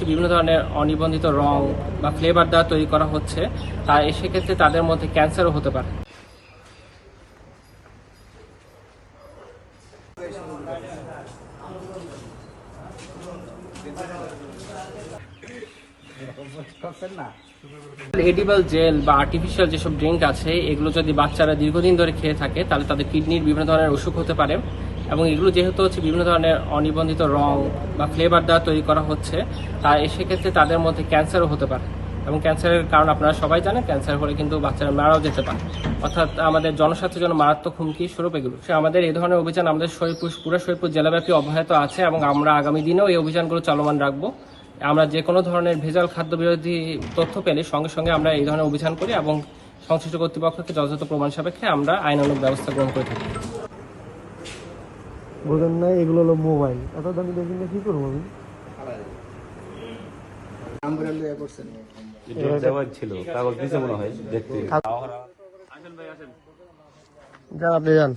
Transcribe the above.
বিভিন্ন ধরনের অনিবন্ধিত রং বা ফ্লেভার দ্বারা তৈরি করা হচ্ছে, আর সেক্ষেত্রে তাদের মধ্যে ক্যান্সারও হতে পারে। এডিবল জেল বা আর্টিফিশিয়াল যেসব ড্রিঙ্ক আছে, এগুলো যদি বাচ্চারা দীর্ঘদিন ধরে খেয়ে থাকে তাহলে তাদের কিডনির বিভিন্ন ধরনের অসুখ হতে পারে। এবং এগুলো যেহেতু বিভিন্ন ধরনের অনিবন্ধিত রং বা ফ্লেভার দ্বারা তৈরি করা হচ্ছে, আর সেক্ষেত্রে তাদের মধ্যে ক্যান্সারও হতে পারে। এবং ক্যান্সারের কারণ আপনারা সবাই জানেন, ক্যান্সার হলে কিন্তু বাচ্চারা মারাও যেতে পারে। অর্থাৎ আমাদের জনস্বাস্থ্যের জন্য মারাত্মক হুমকি স্বরূপ এগুলো। আমাদের এই ধরনের অভিযান আমাদের পুরো শরীরপুর জেলাব্যাপী অব্যাহত আছে এবং আমরা আগামী দিনেও এই অভিযানগুলো চলমান রাখবো। আমরা যে কোনো ধরনের ভেজাল খাদ্য বিরোধী তথ্য পেলে সঙ্গে সঙ্গে আমরা এই ধরনের অভিযান করি এবং সংশ্লিষ্ট কর্তৃপক্ষকে যথাযথ প্রমাণ সাপেক্ষে আমরা আইনানুগ ব্যবস্থা গ্রহণ করে থাকি। বলেন না এগুলো হলো মোবাইল, এত দামি দেখি না, কি করবো আমি? ছিল কাগজ দিতে মনে হয় দেখতে। যান আপনি যান।